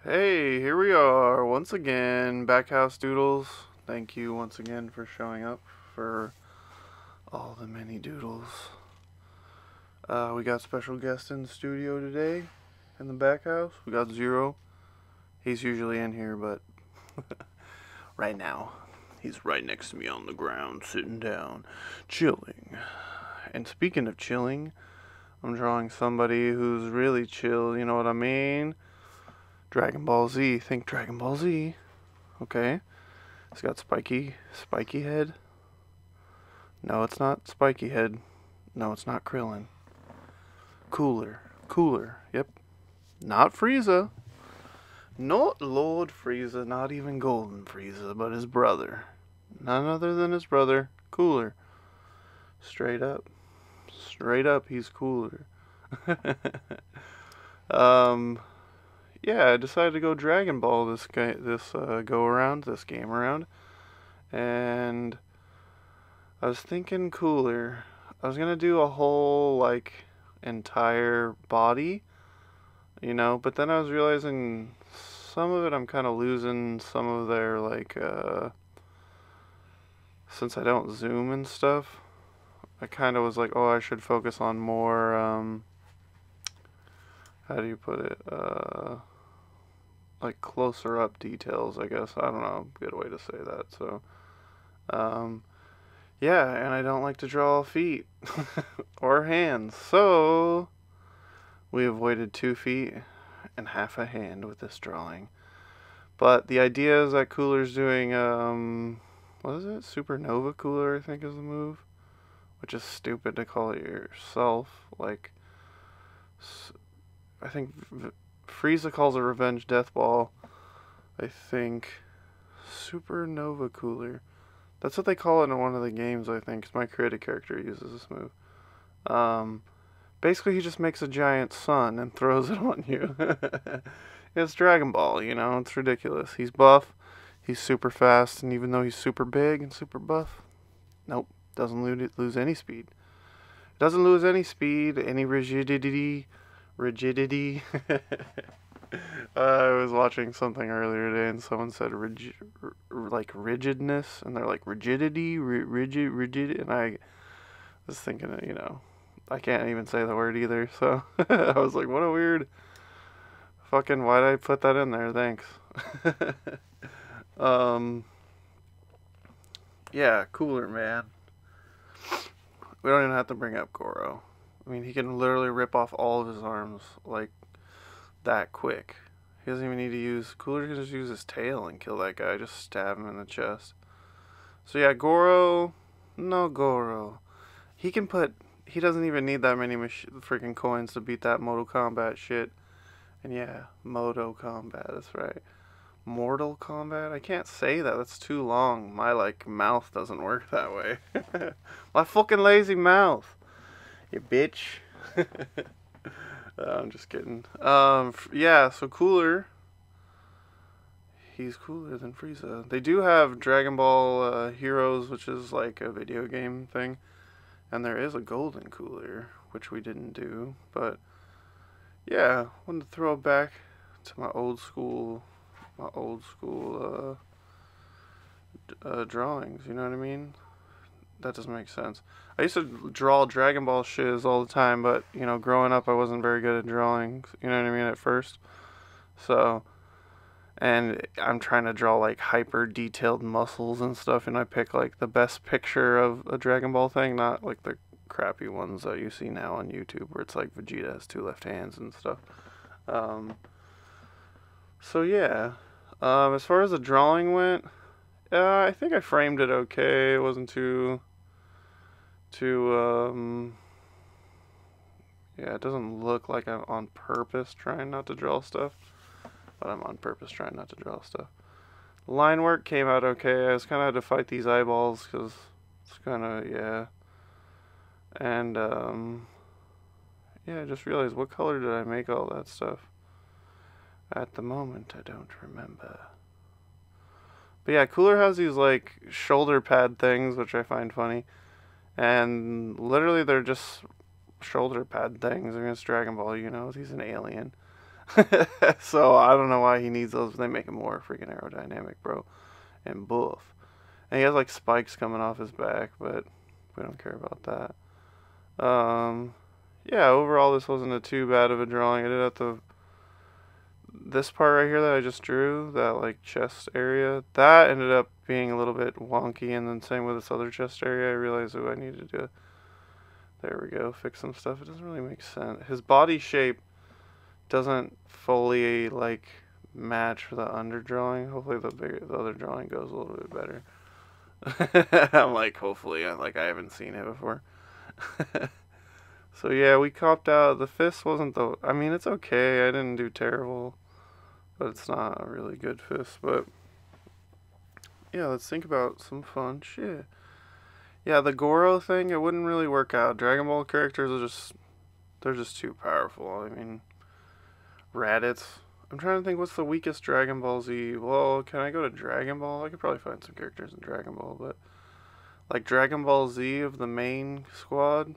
Hey, here we are once again, Backhouse Doodles. Thank you once again for showing up for all the many doodles. We got special guest in the studio today in the back house. We got Zero. He's usually in here, but right now he's right next to me on the ground, sitting down, chilling. And speaking of chilling, I'm drawing somebody who's really chill, you know what I mean? Dragon Ball Z. Think Dragon Ball Z. Okay. It's got spiky head. No, it's not spiky head. No, it's not Krillin. Cooler. Yep. Not Frieza. Not Lord Frieza, not even Golden Frieza, but his brother. None other than his brother, Cooler. Straight up. Straight up, he's cooler. um, yeah, I decided to go Dragon Ball this game around, and I was thinking Cooler. I was gonna do a whole like entire body, but then I was realizing some of it I'm kind of losing some of their since I don't zoom and stuff. I kind of was like, oh, I should focus on more how do you put it? Like closer up details, I guess. I don't know, good way to say that. So, yeah, and I don't like to draw feet or hands, so we avoided 2 feet and half a hand with this drawing. But the idea is that Cooler's doing, what is it? Supernova Cooler, I think is the move. Which is stupid to call it yourself. Like, I think Frieza calls it Revenge Death Ball. I think Supernova Cooler. That's what they call it in one of the games, I think, 'cause my creative character uses this move. Basically, he just makes a giant sun and throws it on you. It's Dragon Ball, it's ridiculous. He's buff, he's super fast, and even though he's super big and super buff, nope, doesn't lose any speed. Doesn't lose any speed, any rigidity. I was watching something earlier today and someone said rigidness, and they're like rigidity, rigid, and I was thinking, I can't even say the word either, so I was like, what a weird fucking, why'd I put that in there? Thanks. Yeah, Cooler, man. We don't even have to bring up Goro. I mean, he can literally rip off all of his arms, like, that quick. He doesn't even need to use... Cooler can just use his tail and kill that guy. Just stab him in the chest. So yeah, Goro... No Goro. He can put... He doesn't even need that many freaking coins to beat that Mortal Kombat shit. And yeah, Moto Combat, that's right. Mortal Kombat? I can't say that. That's too long. My, mouth doesn't work that way. My fucking lazy mouth. You bitch. I'm just kidding. Yeah, so Cooler. He's cooler than Frieza. They do have Dragon Ball Heroes, which is like a video game thing. And there is a Golden Cooler, which we didn't do. But, yeah, wanted to throw it back to my old school drawings, you know what I mean? That doesn't make sense. I used to draw Dragon Ball shiz all the time, but, growing up I wasn't very good at drawing, you know what I mean, at first. So, and I'm trying to draw, hyper detailed muscles and stuff, and I pick, the best picture of a Dragon Ball thing, not, the crappy ones that you see now on YouTube, where it's like Vegeta has 2 left hands and stuff. So, yeah. As far as the drawing went, I think I framed it okay. It wasn't too, yeah, it doesn't look like I'm on purpose trying not to draw stuff, but I'm on purpose trying not to draw stuff. Line work came out okay. I was kind of had to fight these eyeballs because it's kind of, yeah. And, yeah, I just realized, what color did I make all that stuff? At the moment, I don't remember. But yeah, Cooler has these, shoulder pad things, which I find funny. And literally they're just shoulder pad things against Dragon Ball, he's an alien. So I don't know why he needs those. They make him more freaking aerodynamic, bro, and buff. And he has like spikes coming off his back, but we don't care about that. Yeah, overall this wasn't too bad of a drawing. I did have to this part right here that I just drew, that like chest area, that ended up being a little bit wonky, and then same with this other chest area. I realized that I needed to, there we go, fix some stuff. It doesn't really make sense. His body shape doesn't fully like match the under drawing. Hopefully the other drawing goes a little bit better. I'm like, hopefully, like I haven't seen it before. So yeah, we copped out. The fist wasn't the, I mean, it's okay. I didn't do terrible, but it's not a really good fist. But yeah, let's think about some fun shit. Yeah, the Goro thing, it wouldn't really work out. Dragon Ball characters are just, they're just too powerful. I mean, Raditz. I'm trying to think what's the weakest Dragon Ball Z. Well, can I go to Dragon Ball? I could probably find some characters in Dragon Ball, but like Dragon Ball Z of the main squad,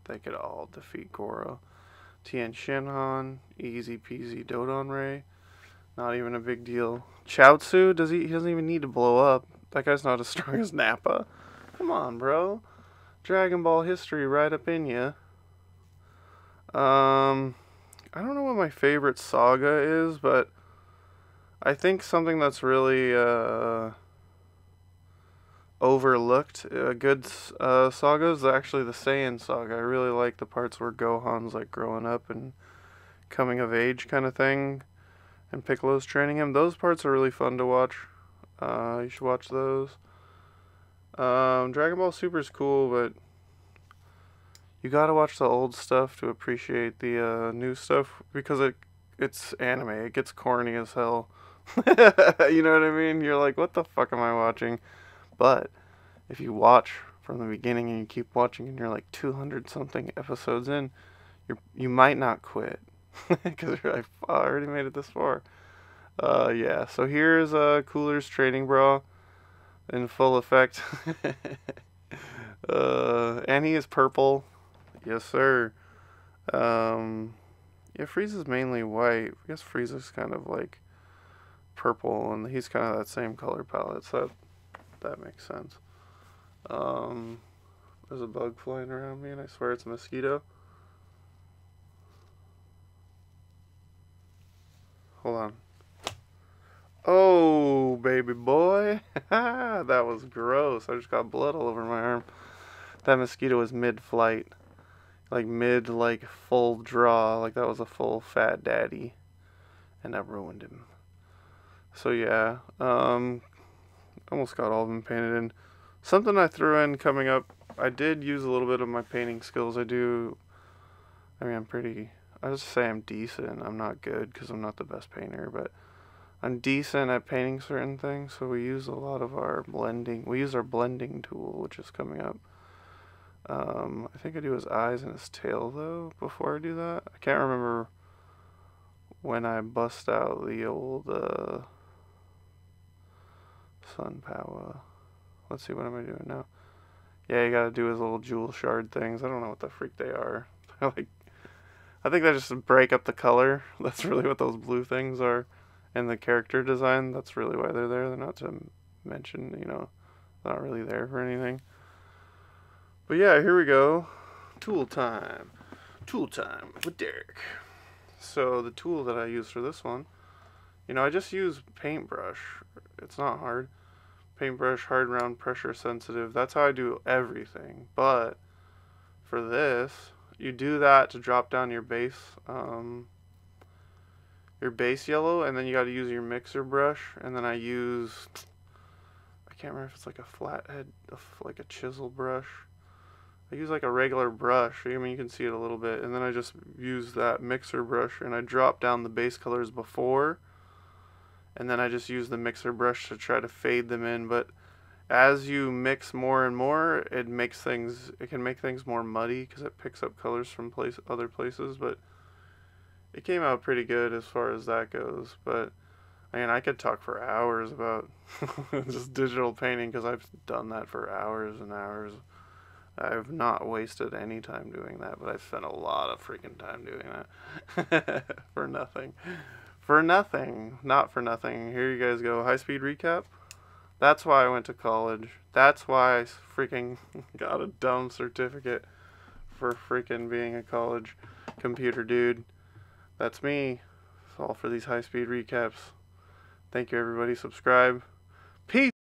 they could all defeat Goro. Tien Shinhan, easy peasy Dodon Ray. Not even a big deal. Chaozu, he doesn't even need to blow up. That guy's not as strong as Nappa. Come on, bro. Dragon Ball history right up in ya. I don't know what my favorite saga is, but I think something that's really overlooked, a good saga is actually the Saiyan saga. I really like the parts where Gohan's like growing up and coming of age kind of thing, and Piccolo's training him. Those parts are really fun to watch. You should watch those. Dragon Ball Super is cool, but you gotta watch the old stuff to appreciate the new stuff, because it's anime. It gets corny as hell. You know what I mean? You're like, what the fuck am I watching? But if you watch from the beginning and you keep watching and you're like 200 something episodes in, you might not quit, because you're like, oh, I already made it this far. Yeah. So here's Cooler's training bra in full effect. And he is purple. Yes, sir. Yeah, Frieza's mainly white. I guess Frieza's kind of like purple, and he's kind of that same color palette, so that makes sense. There's a bug flying around me, and I swear it's a mosquito. Hold on. Oh, baby boy. That was gross. I just got blood all over my arm. That mosquito was mid-flight. Like mid, like full draw. Like that was a full fat daddy. And that ruined him. So yeah. Almost got all of them painted in. Something I threw in coming up. I did use a little bit of my painting skills. I mean, I just say I'm decent. I'm not good because I'm not the best painter, but I'm decent at painting certain things. So we use a lot of our blending. We use our blending tool, which is coming up. I think I do his eyes and his tail though before I do that. I can't remember when I bust out the old Sun Power. Let's see, what am I doing now? Yeah, you gotta do his little jewel shard things. I don't know what the freak they are. Like, I think they just break up the color. That's really what those blue things are. And the character design, that's really why they're there. They're not to mention, they're not really there for anything. But yeah, here we go. Tool time. Tool time with Derek. So the tool that I use for this one, I just use paintbrush. It's not hard. Paintbrush, hard round, pressure sensitive. That's how I do everything. But for this, you do that to drop down your base yellow, and then you got to use your mixer brush. And then I can't remember if it's like a flathead, like a chisel brush. I use like a regular brush. I mean, you can see it a little bit. And then I just use that mixer brush and I drop down the base colors before. And then I just use the mixer brush to try to fade them in. But as you mix more and more, it can make things more muddy because it picks up colors from other places. But it came out pretty good as far as that goes. But I mean, I could talk for hours about just digital painting because I've done that for hours and hours. I've not wasted any time doing that, but I've spent a lot of freaking time doing that. For nothing. For nothing. Not for nothing. Here you guys go. High-speed recap. That's why I went to college. That's why I freaking got a dumb certificate for freaking being a college computer dude. That's me. It's all for these high-speed recaps. Thank you, everybody. Subscribe. Peace.